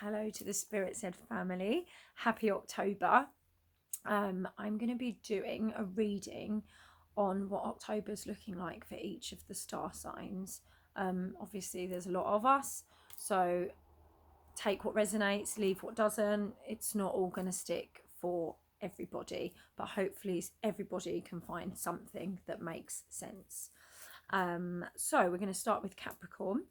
Hello to the SpiritSaid family. Happy October. I'm going to be doing a reading on what October's looking like for each of the star signs. Obviously, there's a lot of us, so take what resonates, leave what doesn't. It's not all going to stick for everybody, but hopefully everybody can find something that makes sense. So we're going to start with Capricorn.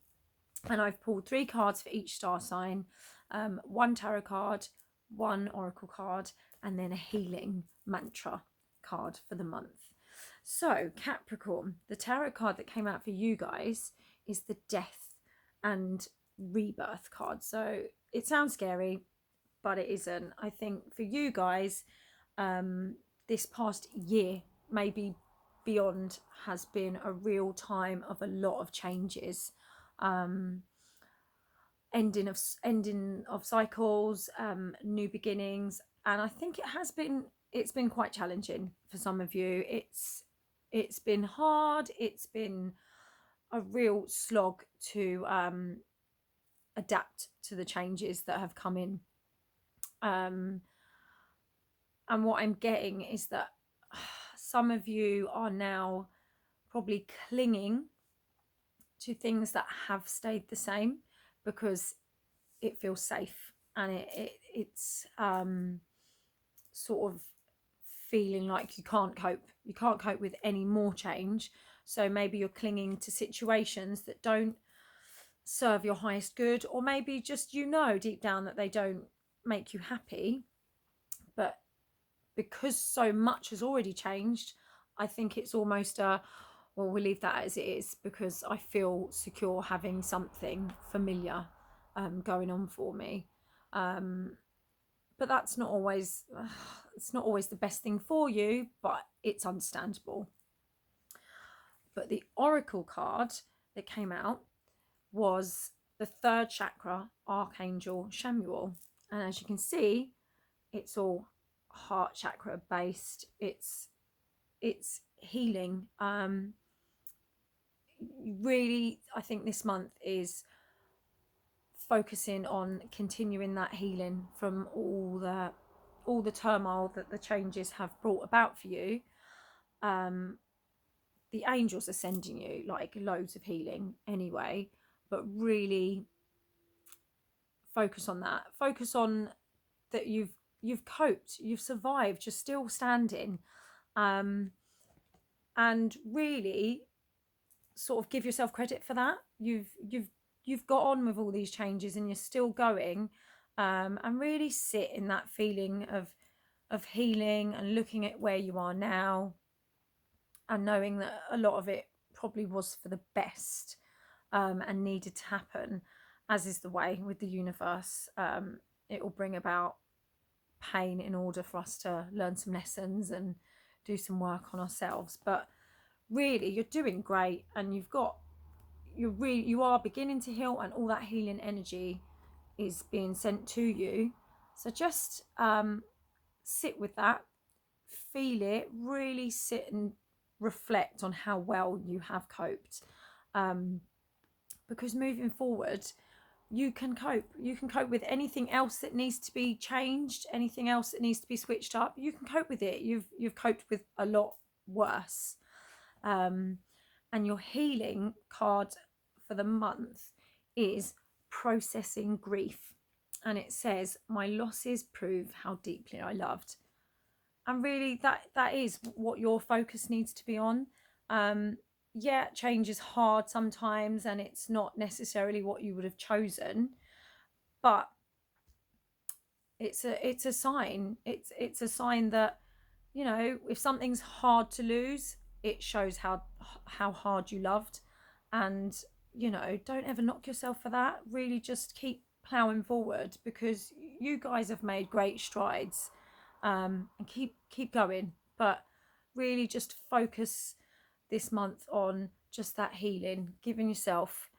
And I've pulled 3 cards for each star sign, 1 tarot card, 1 oracle card, and then a healing mantra card for the month. So Capricorn, the tarot card that came out for you guys is the death and rebirth card. So it sounds scary, but it isn't. I think for you guys, this past year, maybe beyond, has been a real time of a lot of changes. Ending of cycles, new beginnings, and I think it's been quite challenging for some of you. It's been hard. It's been a real slog to adapt to the changes that have come in, and what I'm getting is that some of you are now probably clinging to things that have stayed the same because it feels safe, and it's sort of feeling like you can't cope with any more change. So maybe you're clinging to situations that don't serve your highest good, or maybe just deep down that they don't make you happy, but because so much has already changed, I think it's almost well, we'll leave that as it is because I feel secure having something familiar going on for me. But that's not always, it's not always the best thing for you, but it's understandable. But the oracle card that came out was the 3rd chakra, Archangel Samuel. And as you can see, it's all heart chakra based. It's healing. Really, I think this month is focusing on continuing that healing from all the turmoil that the changes have brought about for you. The angels are sending you like loads of healing anyway, but really focus on that. Focus on that you've coped, you've survived, you're still standing, and really sort of give yourself credit for that. You've got on with all these changes and you're still going, and really sit in that feeling of healing and looking at where you are now and knowing that a lot of it probably was for the best, and needed to happen, as is the way with the universe. It will bring about pain in order for us to learn some lessons and do some work on ourselves. But really, you're doing great, and you are beginning to heal, and all that healing energy is being sent to you. So just sit with that, feel it, really sit and reflect on how well you have coped, because moving forward you can cope with anything else that needs to be changed, anything else that needs to be switched up. You can cope with it. You've coped with a lot worse. And your healing card for the month is processing grief, and it says, my losses prove how deeply I loved. And really that is what your focus needs to be on. Yeah, change is hard sometimes, and it's not necessarily what you would have chosen, but it's a sign. It's a sign that, if something's hard to lose, it shows how hard you loved. And don't ever knock yourself for that. Really just keep plowing forward, because you guys have made great strides, and keep going. But really just focus this month on just that healing, giving yourself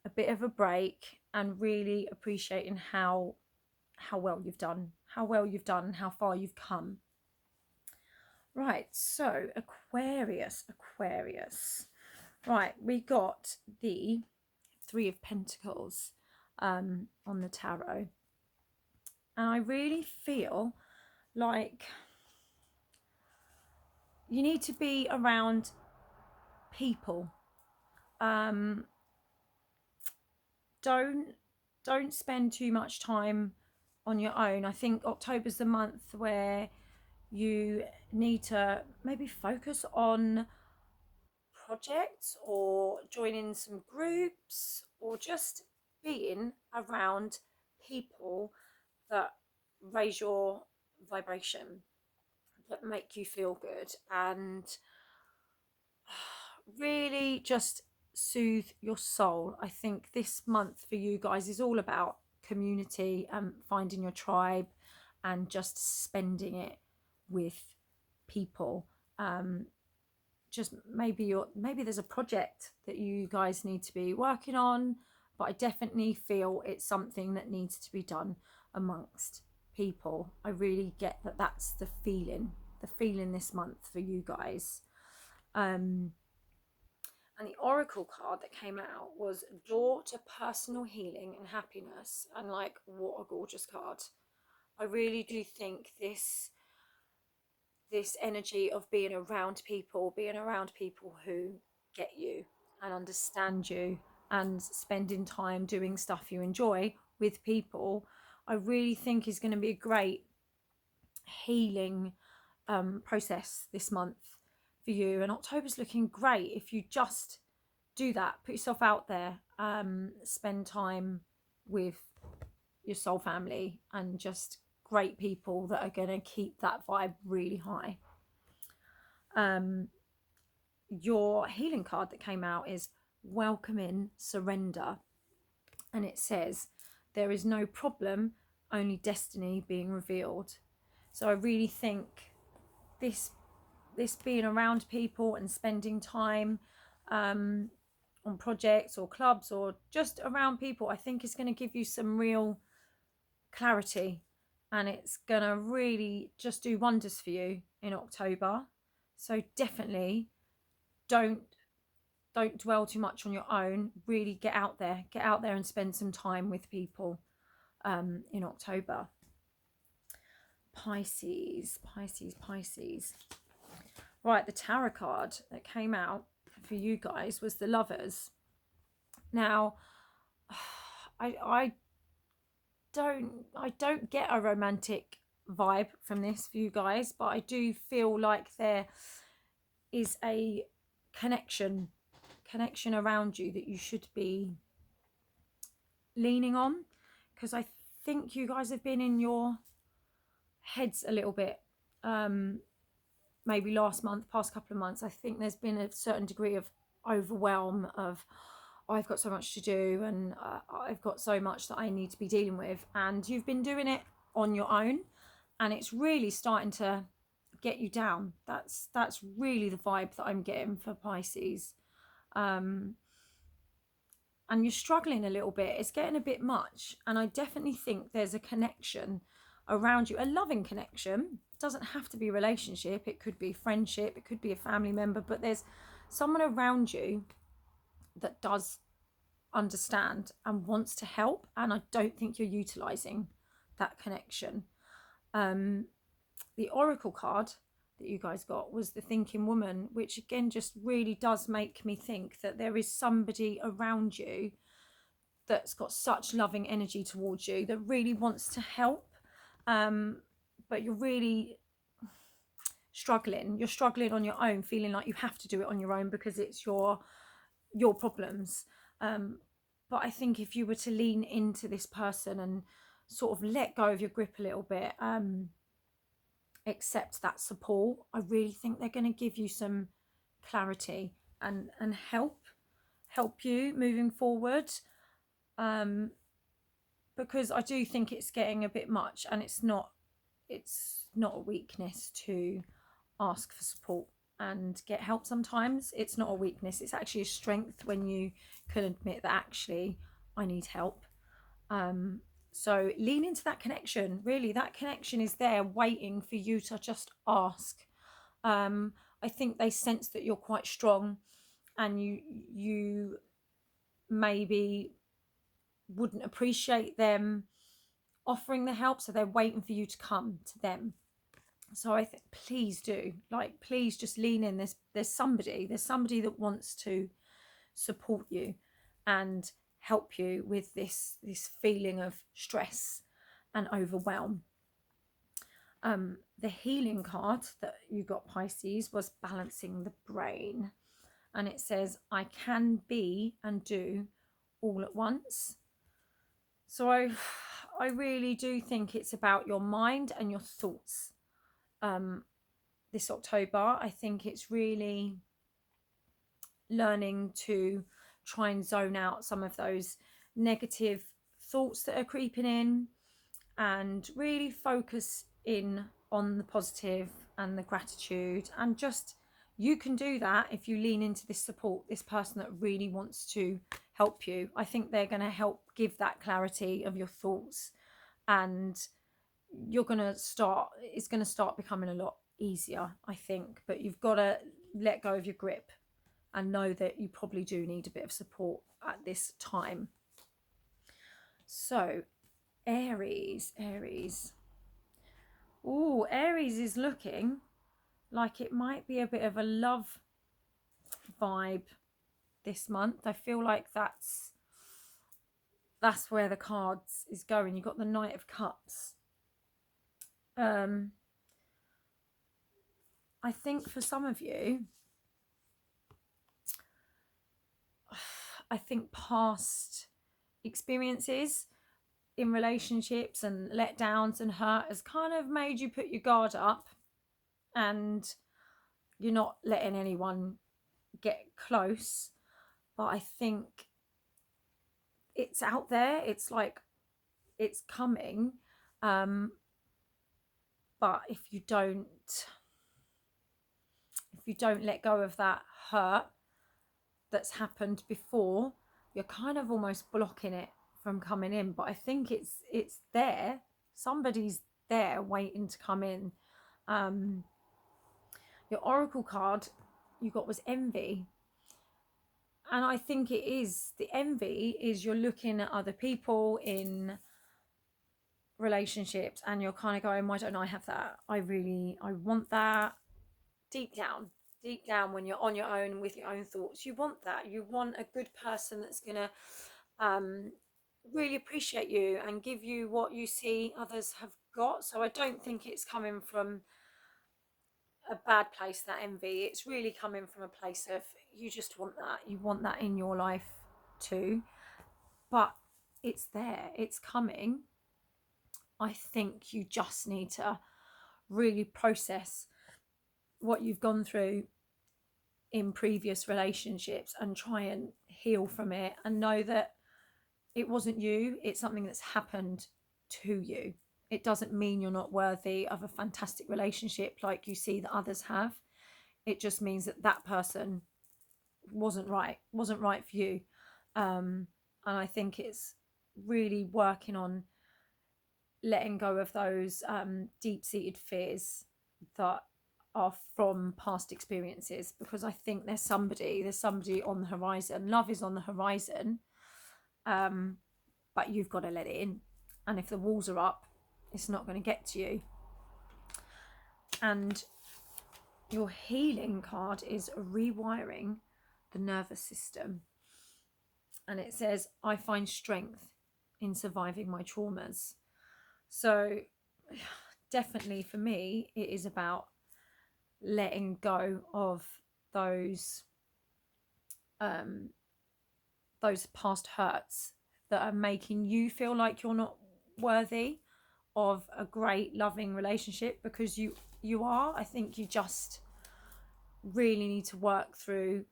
a bit of a break, and really appreciating how well you've done, how far you've come. Right, so Aquarius. Right, we got the 3 of Pentacles on the tarot. And I really feel like you need to be around people. Don't spend too much time on your own. I think October's the month where you need to maybe focus on projects or joining some groups or just being around people that raise your vibration, that make you feel good, and really just soothe your soul. I think this month for you guys is all about community and finding your tribe and just spending it with people. Just maybe there's a project that you guys need to be working on, but I definitely feel it's something that needs to be done amongst people. I really get that that's the feeling this month for you guys. And the oracle card that came out was Door to Personal Healing and Happiness. And like, what a gorgeous card. I really do think this energy of being around people who get you and understand you and spending time doing stuff you enjoy with people, I really think is going to be a great healing process this month for you. And October's looking great if you just do that, put yourself out there, spend time with your soul family and just great people that are going to keep that vibe really high. Your healing card that came out is Welcoming Surrender, and it says there is no problem, only destiny being revealed. So I really think this being around people and spending time on projects or clubs or just around people, I think is going to give you some real clarity, and it's going to really just do wonders for you in October. So definitely don't dwell too much on your own. Really get out there and spend some time with people in October. Pisces. Right, the tarot card that came out for you guys was the Lovers. Now, I don't get a romantic vibe from this for you guys, but I do feel like there is a connection around you that you should be leaning on, because I think you guys have been in your heads a little bit, maybe past couple of months. I think there's been a certain degree of overwhelm of, I've got so much to do and I've got so much that I need to be dealing with, and you've been doing it on your own and it's really starting to get you down. That's really the vibe that I'm getting for Pisces. And you're struggling a little bit. It's getting a bit much, and I definitely think there's a connection around you, a loving connection. It doesn't have to be a relationship, it could be friendship, it could be a family member, but there's someone around you that does understand and wants to help, and I don't think you're utilizing that connection. The oracle card that you guys got was the Thinking Woman, which again just really does make me think that there is somebody around you that's got such loving energy towards you, that really wants to help, but you're really struggling. You're struggling on your own, feeling like you have to do it on your own because it's your problems. But I think if you were to lean into this person and sort of let go of your grip a little bit, accept that support, I really think they're going to give you some clarity and help you moving forward, because I do think it's getting a bit much, and it's not a weakness to ask for support and get help. Sometimes it's not a weakness, it's actually a strength when you can admit that actually I need help. So lean into that connection. Really, that connection is there waiting for you to just ask. I think they sense that you're quite strong, and you maybe wouldn't appreciate them offering the help, so they're waiting for you to come to them. So I think, please do, like, please just lean in. There's somebody that wants to support you and help you with this feeling of stress and overwhelm. The healing card that you got, Pisces, was balancing the brain, and it says, I can be and do all at once. So I really do think it's about your mind and your thoughts. This October, I think it's really learning to try and zone out some of those negative thoughts that are creeping in, and really focus in on the positive and the gratitude. And just, you can do that if you lean into this support, this person that really wants to help you. I think they're going to help give that clarity of your thoughts, and it's going to start becoming a lot easier, I think. But you've got to let go of your grip and know that you probably do need a bit of support at this time. So Aries. Oh, Aries is looking like it might be a bit of a love vibe this month. I feel like that's where the cards is going. You've got the Knight of Cups. I think for some of you, I think past experiences in relationships and letdowns and hurt has kind of made you put your guard up, and you're not letting anyone get close. But I think it's out there. It's like, it's coming. But if you don't let go of that hurt that's happened before, you're kind of almost blocking it from coming in. But I think it's there. Somebody's there waiting to come in. Your oracle card you got was envy, and I think it is, the envy is, you're looking at other people in relationships and you're kind of going, why don't I have that? I want that. Deep down, when you're on your own with your own thoughts, you want that. You want a good person that's gonna really appreciate you and give you what you see others have got. So I don't think it's coming from a bad place, that envy. It's really coming from a place of, you just want that. You want that in your life too. But it's there, it's coming. I think you just need to really process what you've gone through in previous relationships and try and heal from it, and know that it wasn't you, it's something that's happened to you. It doesn't mean you're not worthy of a fantastic relationship like you see that others have. It just means that that person wasn't right for you. And I think it's really working on letting go of those deep-seated fears that are from past experiences, because I think there's somebody on the horizon. Love is on the horizon, but you've got to let it in. And if the walls are up, it's not going to get to you. And your healing card is rewiring the nervous system, and it says, I find strength in surviving my traumas. So definitely for me, it is about letting go of those past hurts that are making you feel like you're not worthy of a great loving relationship, because you are. I think you just really need to work through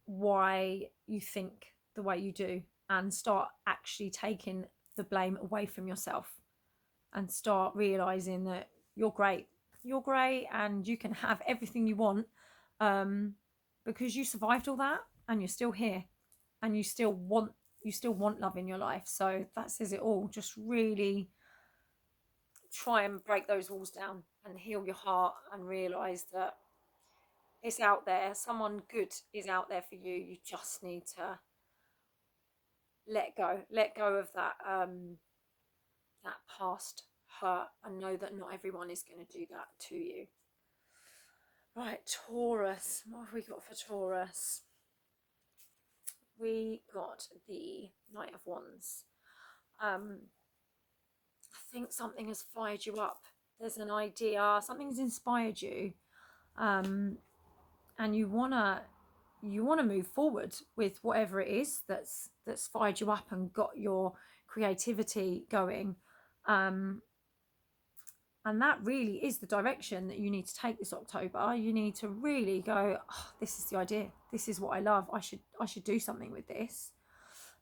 why you think the way you do, and start actually taking the blame away from yourself, and start realizing that you're great, and you can have everything you want, because you survived all that, and you're still here, and you still want love in your life. So that says it all. Just really try and break those walls down and heal your heart, and realize that it's out there. Someone good is out there for you. You just need to let go of that that past hurt, and know that not everyone is going to do that to you. Right, Taurus. What have we got for Taurus? We got the Knight of Wands. I think something has fired you up. There's an idea, something's inspired you, and you wanna move forward with whatever it is that's fired you up and got your creativity going. And that really is the direction that you need to take this October. You need to really go, oh, this is the idea. This is what I love. I should do something with this.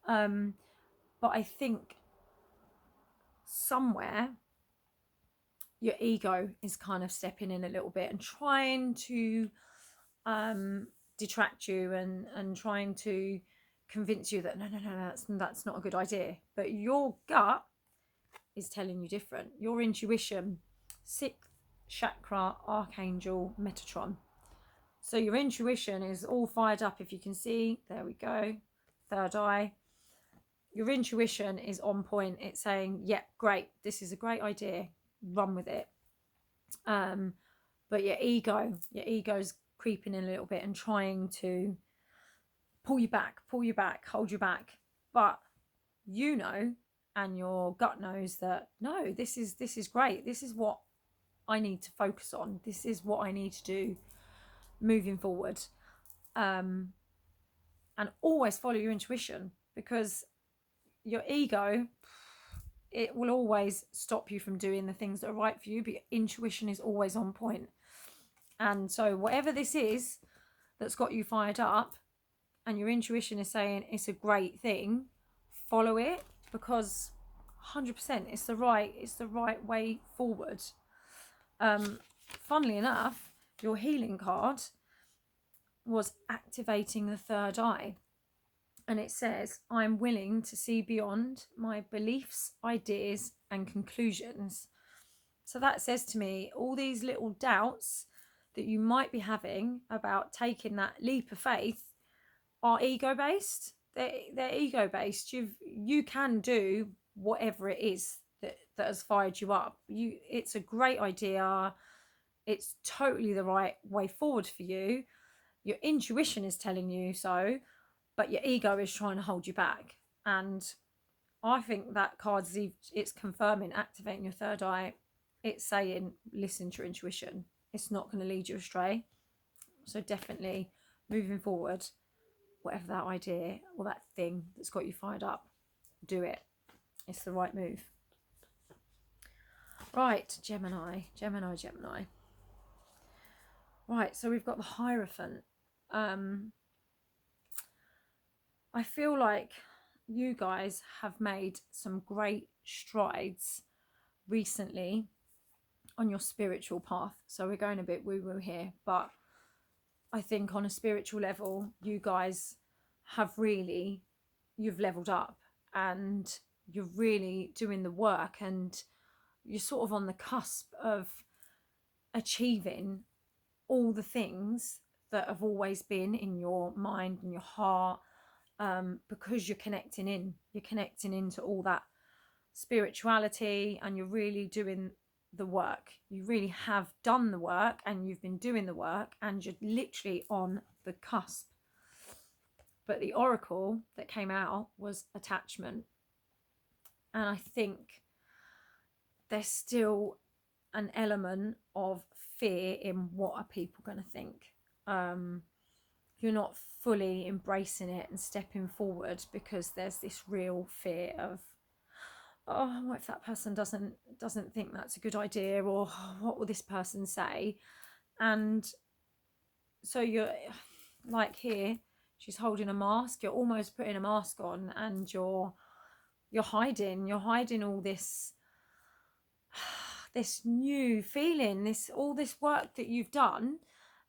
But I think somewhere your ego is kind of stepping in a little bit and trying to detract you and trying to convince you that no, that's not a good idea. But your gut is telling you different. Your intuition, 6th chakra, Archangel, Metatron. So your intuition is all fired up. If you can see, there we go, third eye. Your intuition is on point. It's saying, yeah, great, this is a great idea, run with it. But your ego's creeping in a little bit and trying to pull you back, hold you back. But you know, and your gut knows that no, this is great. This is what I need to focus on. This is what I need to do moving forward. And always follow your intuition, because your ego, it will always stop you from doing the things that are right for you, but your intuition is always on point. And so whatever this is that's got you fired up and your intuition is saying it's a great thing, follow it, because 100% it's the right way forward. Funnily enough, your healing card was activating the third eye. And it says, I'm willing to see beyond my beliefs, ideas, and conclusions. So that says to me, all these little doubts that you might be having about taking that leap of faith are ego-based. They're ego-based. You can do whatever it is that has fired you up. It's a great idea. It's totally the right way forward for you. Your intuition is telling you so, but your ego is trying to hold you back. And I think that card's, it's confirming, activating your third eye. It's saying, listen to your intuition. It's not going to lead you astray. So definitely moving forward, whatever that idea or that thing that's got you fired up, do it. It's the right move. Right, Gemini. Right, so we've got the Hierophant. I feel like you guys have made some great strides recently on your spiritual path. So we're going a bit woo-woo here, but I think on a spiritual level, you guys have really, you've leveled up and you're really doing the work, and you're sort of on the cusp of achieving all the things that have always been in your mind and your heart, because you're connecting into all that spirituality, and you're really doing the work. You really have done the work, and you've been doing the work, and you're literally on the cusp. But the oracle that came out was attachment, and I think there's still an element of fear in what are people going to think. You're not fully embracing it and stepping forward because there's this real fear of, oh, what if that person doesn't think that's a good idea, or what will this person say? And so you're like, here she's holding a mask, you're almost putting a mask on, and you're hiding all this new feeling, all this work that you've done,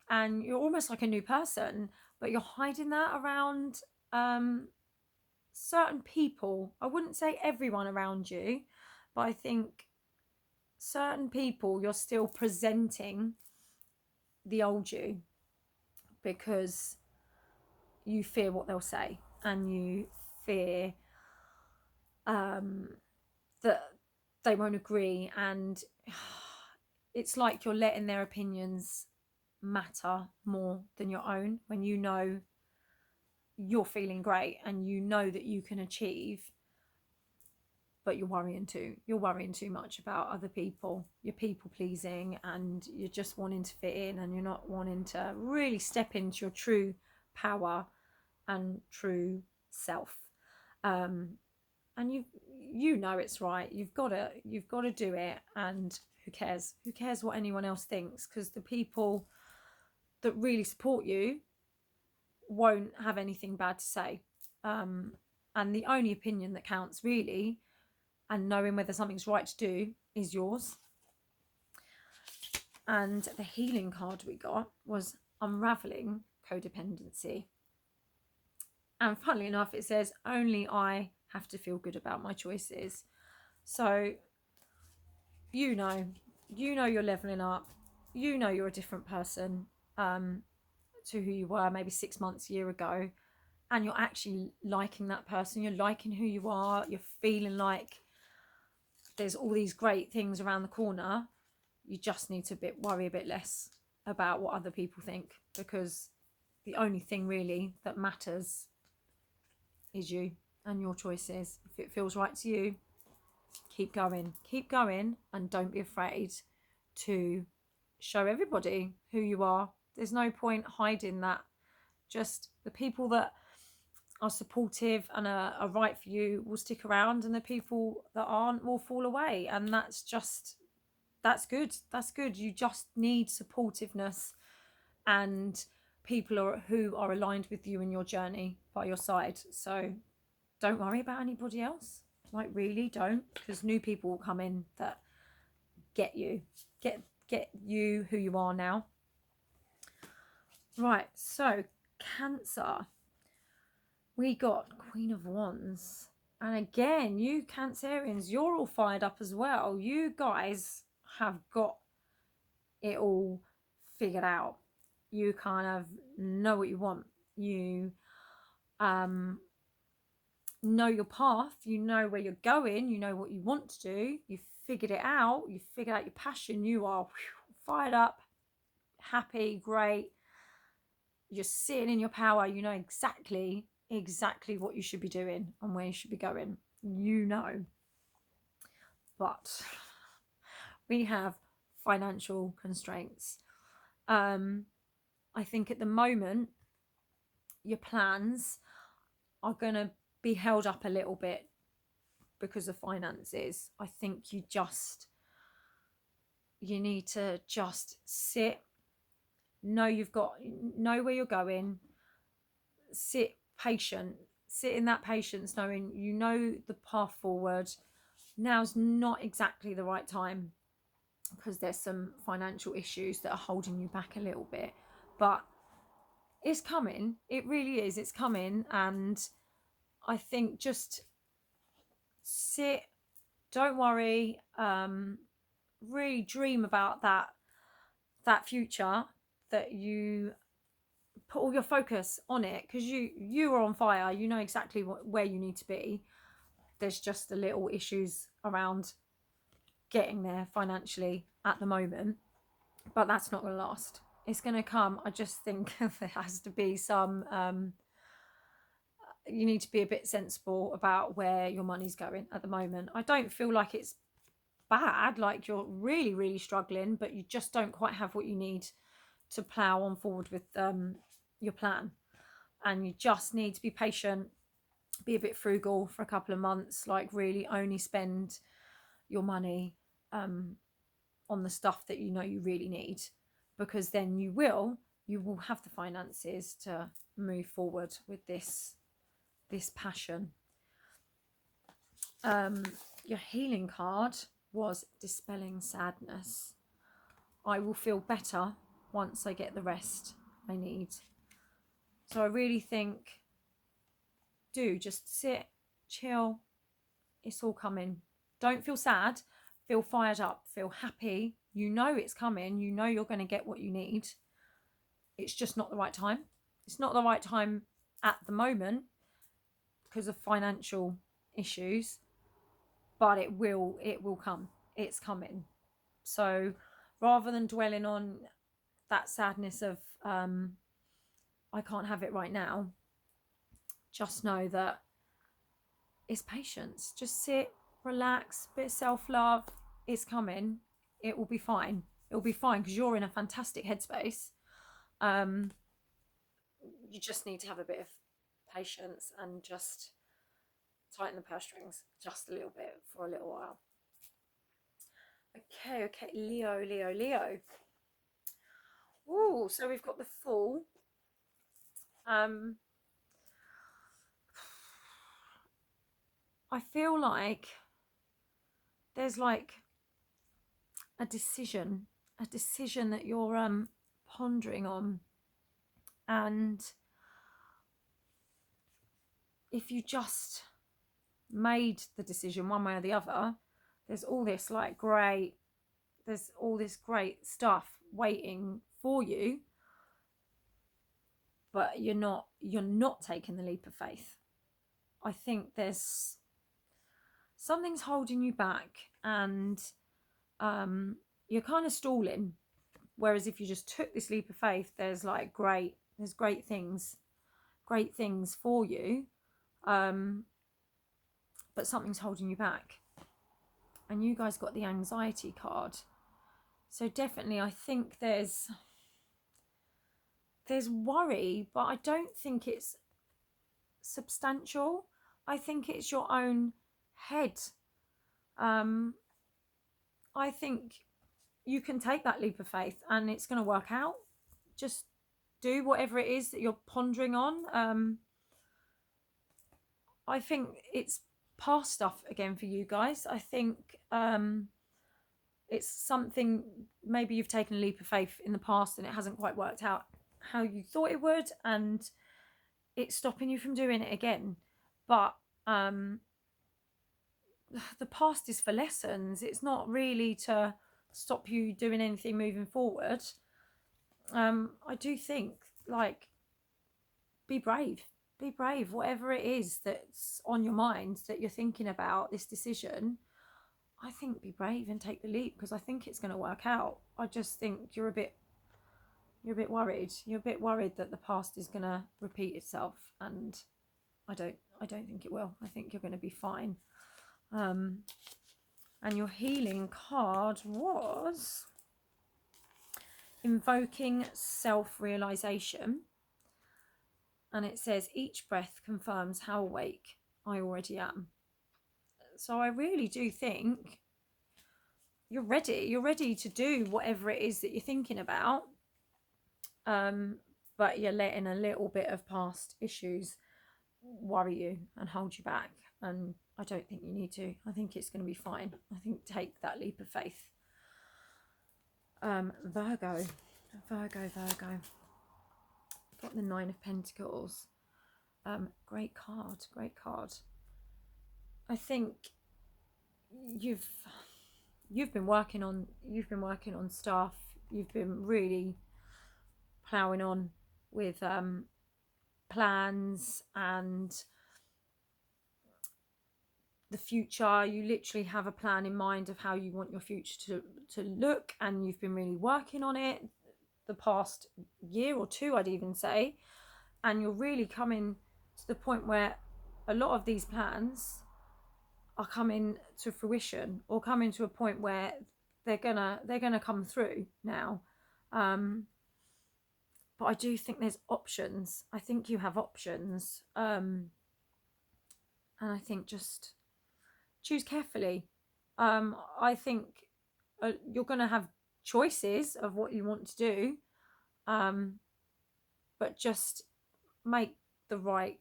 and you're almost like a new person, but you're hiding that around certain people. I wouldn't say everyone around you, but I think certain people you're still presenting the old you, because you fear what they'll say, and you fear that they won't agree, and it's like you're letting their opinions matter more than your own, when you know you're feeling great and you know that you can achieve, but you're worrying too much about other people. You're people pleasing, and you're just wanting to fit in, and you're not wanting to really step into your true power and true self. And you know it's right. You've got to do it. And who cares what anyone else thinks, because the people that really support you won't have anything bad to say. And the only opinion that counts really, and knowing whether something's right to do, is yours. And the healing card we got was unraveling codependency. And funnily enough, it says only I have to feel good about my choices. So you know you're leveling up. You know you're a different person to who you were maybe 6 months, a year ago. And you're actually liking that person. You're liking who you are. You're feeling like there's all these great things around the corner. You just need to worry a bit less about what other people think, because the only thing really that matters is you and your choices. If it feels right to you, keep going, and don't be afraid to show everybody who you are. There's no point hiding that. Just the people that are supportive and are right for you will stick around, and the people that aren't will fall away. And that's good. You just need supportiveness and people who are aligned with you in your journey by your side. So don't worry about anybody else. Like, really don't, because new people will come in that get you who you are now. Right, so Cancer, we got Queen of Wands. And again, you Cancerians, you're all fired up as well. You guys have got it all figured out. You kind of know what you want. You know your path. You know where you're going. You know what you want to do. You've figured it out. You've figured out your passion. You are fired up, happy, great. You're sitting in your power. You know exactly what you should be doing and where you should be going. You know. But we have financial constraints. I think at the moment your plans are going to be held up a little bit because of finances. I think you need to just sit, know where you're going, sit in that patience, knowing you know the path forward. Now's not exactly the right time, because there's some financial issues that are holding you back a little bit, but it's coming. It really is. It's coming. And I think just sit, don't worry, really dream about that future, that you put all your focus on it, because you are on fire. You know exactly where you need to be. There's just the little issues around getting there financially at the moment, but that's not going to last. It's going to come. I just think there has to be some you need to be a bit sensible about where your money's going at the moment. I don't feel like it's bad, like you're really, really struggling, but you just don't quite have what you need to plow on forward with your plan. And you just need to be patient, be a bit frugal for a couple of months, like really only spend your money on the stuff that you know you really need, because then you will have the finances to move forward with this passion. Your healing card was Dispelling Sadness. I will feel better once I get the rest I need. So I really think, just sit, chill. It's all coming. Don't feel sad. Feel fired up. Feel happy. You know it's coming. You know you're going to get what you need. It's just not the right time. It's not the right time at the moment because of financial issues. but it will come. It's coming. So rather than dwelling on that sadness of I can't have it right now, just know that it's patience. Just sit, relax, bit of self-love. It's coming. It will be fine. It will be fine because you're in a fantastic headspace. You just need to have a bit of patience and just tighten the purse strings just a little bit for a little while. Okay, Leo. Ooh, so we've got the Fool. I feel like there's like a decision that you're pondering on, and if you just made the decision one way or the other, there's all this great stuff waiting for you, but you're not taking the leap of faith. I think there's something's holding you back, and you're kind of stalling. Whereas if you just took this leap of faith, there's great things for you, but something's holding you back. And you guys got the anxiety card, so definitely I think there's worry, but I don't think it's substantial. I think it's your own head. I think you can take that leap of faith and it's going to work out. Just do whatever it is that you're pondering on. I think it's past stuff again for you guys. I think it's something, maybe you've taken a leap of faith in the past and it hasn't quite worked out how you thought it would, and it's stopping you from doing it again. But the past is for lessons. It's not really to stop you doing anything moving forward. I do think, be brave, whatever it is that's on your mind that you're thinking about, this decision. I think be brave and take the leap, because I think it's going to work out. I just think you're a bit worried. You're a bit worried that the past is going to repeat itself, and I don't think it will. I think you're going to be fine. And your healing card was invoking self-realization, and it says each breath confirms how awake I already am. So I really do think you're ready to do whatever it is that you're thinking about, but you're letting a little bit of past issues worry you and hold you back, and I don't think you need to. I think it's going to be fine. I think take that leap of faith. Virgo. Got the 9 of Pentacles. Great card. I think you've been working on stuff. You've been really ploughing on with plans and the future. You literally have a plan in mind of how you want your future to look, and you've been really working on it the past year or two, I'd even say, and you're really coming to the point where a lot of these plans are coming to fruition, or coming to a point where they're gonna come through now. But I do think there's options. I think you have options, and I think just choose carefully. I think you're going to have choices of what you want to do, but just make the right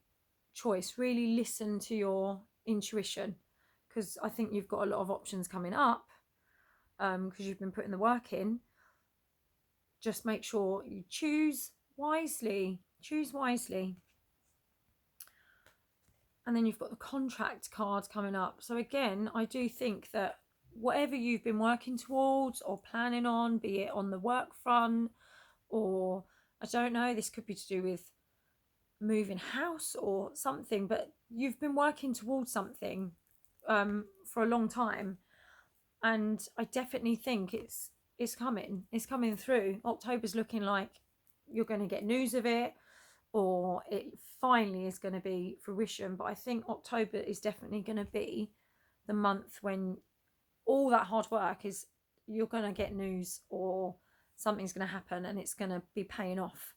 choice. Really listen to your intuition, because I think you've got a lot of options coming up, because you've been putting the work in. Just make sure you choose wisely. And then you've got the contract card coming up. So again, I do think that whatever you've been working towards or planning on, be it on the work front, or I don't know, this could be to do with moving house or something, but you've been working towards something for a long time, and I definitely think it's coming through. October's looking like you're going to get news of it, or it finally is going to be fruition. But I think October is definitely going to be the month when all that hard work is, you're going to get news, or something's going to happen and it's going to be paying off.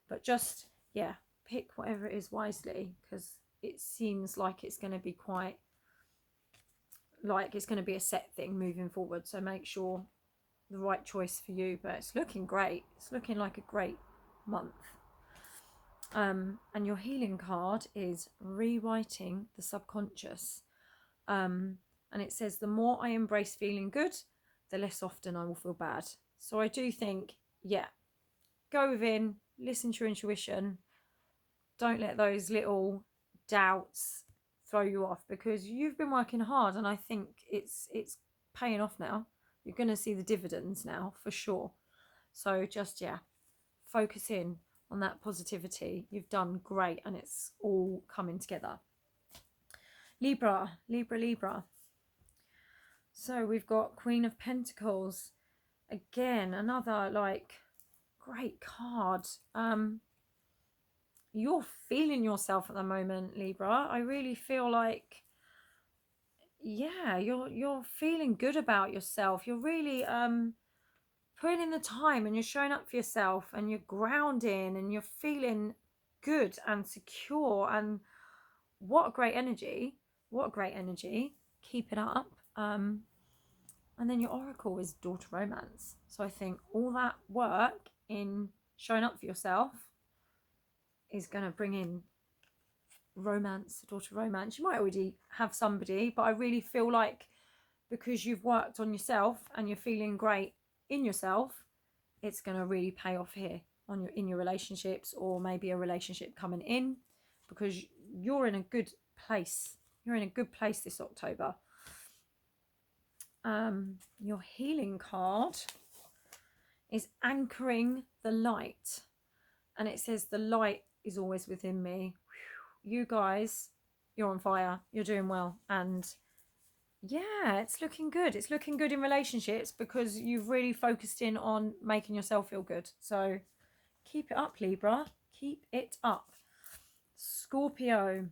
But just, yeah, pick whatever it is wisely, because it seems like it's going to be quite, like it's going to be a set thing moving forward. So make sure the right choice for you. But it's looking great. It's looking like a great month. And your healing card is rewriting the subconscious. And it says, the more I embrace feeling good, the less often I will feel bad. So I do think, yeah, go within, listen to your intuition. Don't let those little doubts throw you off, because you've been working hard, and I think it's paying off now. You're going to see the dividends now for sure. So just, yeah, focus in on that positivity. You've done great, and it's all coming together. Libra. So we've got Queen of Pentacles. Again, another like great card. You're feeling yourself at the moment, Libra. I really feel like, yeah, you're feeling good about yourself. You're really putting in the time, and you're showing up for yourself, and you're grounding, and you're feeling good and secure. And what a great energy. What a great energy. Keep it up. And then your oracle is daughter romance. So I think all that work in showing up for yourself is going to bring in romance, daughter romance. You might already have somebody, but I really feel like because you've worked on yourself and you're feeling great in yourself, it's going to really pay off here on in your relationships, or maybe a relationship coming in, because you're in a good place. You're in a good place this October. Your healing card is anchoring the light, and it says the light is always within me. You guys, you're on fire. You're doing well, and yeah, it's looking good. It's looking good in relationships, because you've really focused in on making yourself feel good. So keep it up, Libra. Keep it up. Scorpio.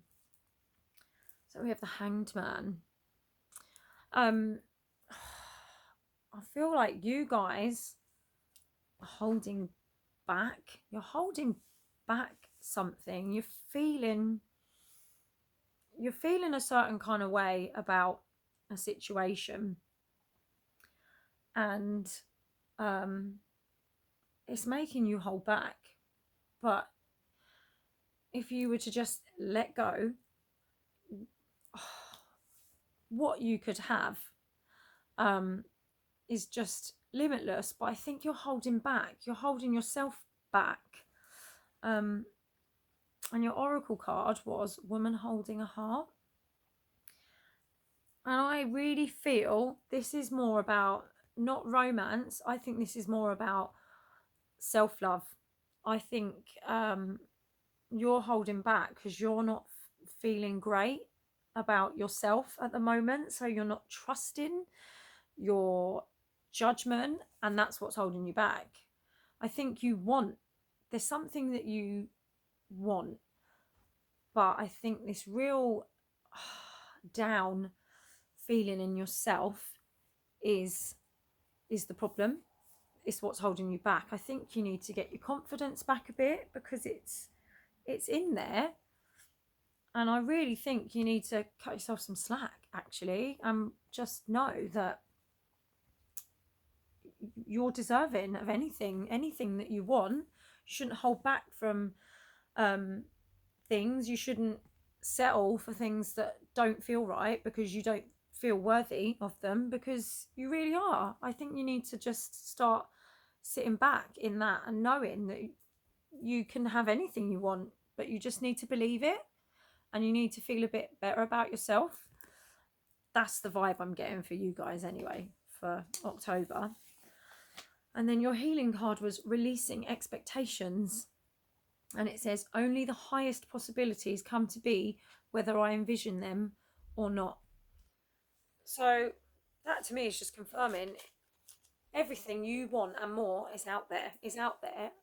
So we have the Hanged Man. I feel like you guys are holding back. You're holding back something. You're feeling a certain kind of way about a situation, and it's making you hold back. But if you were to just let go, what you could have is just limitless. But I think you're holding back. You're holding yourself back. And your oracle card was Woman Holding a Heart. And I really feel this is more about not romance. I think this is more about self-love. I think you're holding back because you're not feeling great about yourself at the moment. So you're not trusting your judgment, and that's what's holding you back. I think there's something that you want, but I think this real down feeling in yourself is the problem. It's what's holding you back. I think you need to get your confidence back a bit, because it's in there, and I really think you need to cut yourself some slack, actually, and just know that you're deserving of anything that you want. You shouldn't hold back from things. You shouldn't settle for things that don't feel right because you don't feel worthy of them, because you really are. I think you need to just start sitting back in that and knowing that you can have anything you want, but you just need to believe it, and you need to feel a bit better about yourself. That's the vibe I'm getting for you guys anyway for October. And then your healing card was Releasing Expectations. And it says, only the highest possibilities come to be, whether I envision them or not. So that to me is just confirming everything you want and more is out there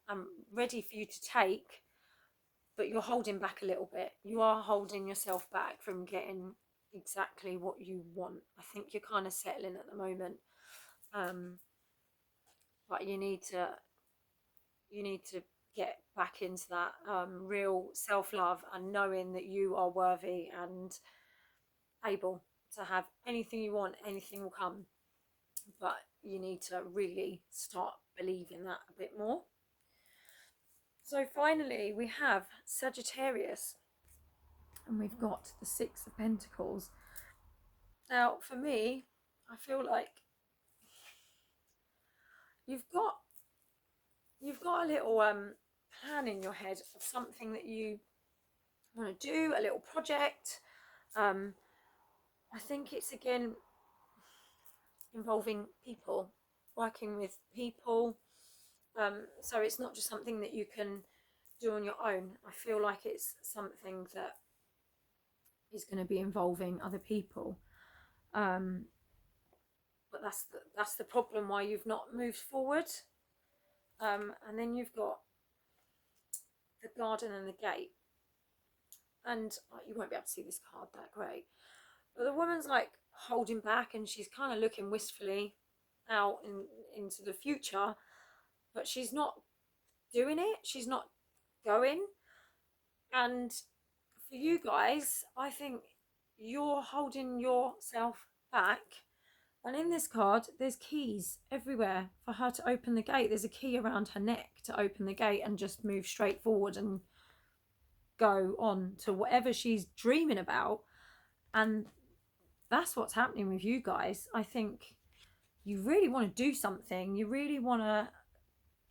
and ready for you to take, but you're holding back a little bit. You are holding yourself back from getting exactly what you want. I think you're kind of settling at the moment, but you need to get back into that real self-love and knowing that you are worthy and able to have anything you want. Anything will come, but you need to really start believing that a bit more. So finally we have Sagittarius, and we've got the Six of Pentacles. Now for me, I feel like you've got a little plan in your head of something that you want to do, a little project. I think it's again involving people, working with people. So it's not just something that you can do on your own. I feel like it's something that is going to be involving other people. But that's the problem why you've not moved forward. And then you've got the Garden and the Gate. And you won't be able to see this card that great. But the woman's like holding back, and she's kind of looking wistfully out into the future. But she's not doing it. She's not going. And for you guys, I think you're holding yourself back. And in this card, there's keys everywhere for her to open the gate. There's a key around her neck to open the gate and just move straight forward and go on to whatever she's dreaming about. And that's what's happening with you guys. I think you really want to do something. You really want to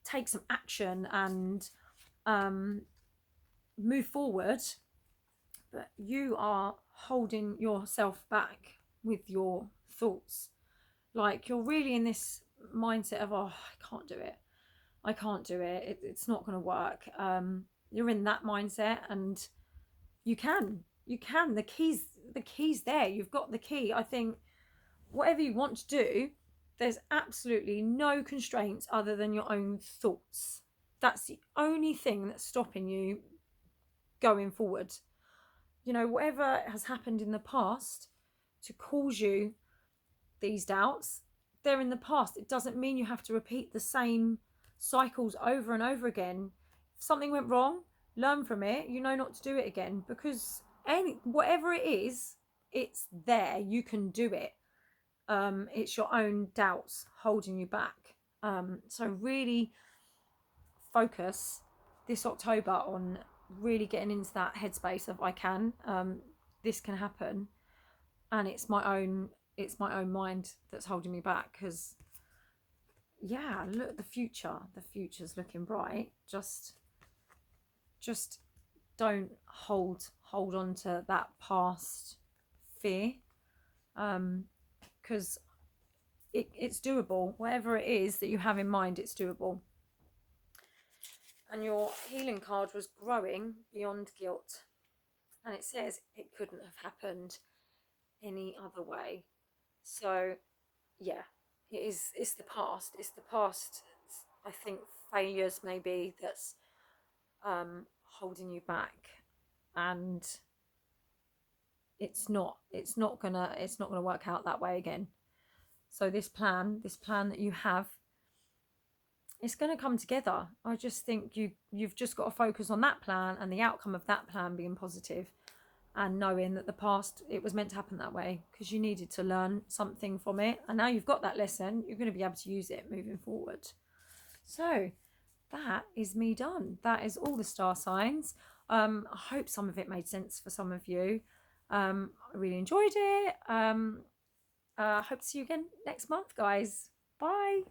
take some action and move forward. But you are holding yourself back with your thoughts. Like you're really in this mindset of, oh, I can't do it, it's not going to work. You're in that mindset, and you can the keys there. You've got the key. I think whatever you want to do, there's absolutely no constraints other than your own thoughts. That's the only thing that's stopping you going forward. You know, whatever has happened in the past to cause you these doubts, they're in the past. It doesn't mean you have to repeat the same cycles over and over again. If something went wrong, learn from it. You know not to do it again, because whatever it is, it's there. You can do it. It's your own doubts holding you back. So really focus this October on really getting into that headspace of this can happen, and it's my own mind that's holding me back. Because yeah, look, the future's looking bright. Just don't hold on to that past fear, because it's doable. Whatever it is that you have in mind, it's doable. And your healing card was growing beyond guilt, and it says it couldn't have happened any other way. So yeah, it's the past. I think failures maybe that's holding you back, and it's not gonna work out that way again. So this plan that you have, it's going to come together. I just think you've just got to focus on that plan and the outcome of that plan being positive, and knowing that the past, it was meant to happen that way because you needed to learn something from it, and now you've got that lesson, you're going to be able to use it moving forward. So that is me done. That is all the star signs. I hope some of it made sense for some of you. I really enjoyed it. Hope to see you again next month, guys. Bye.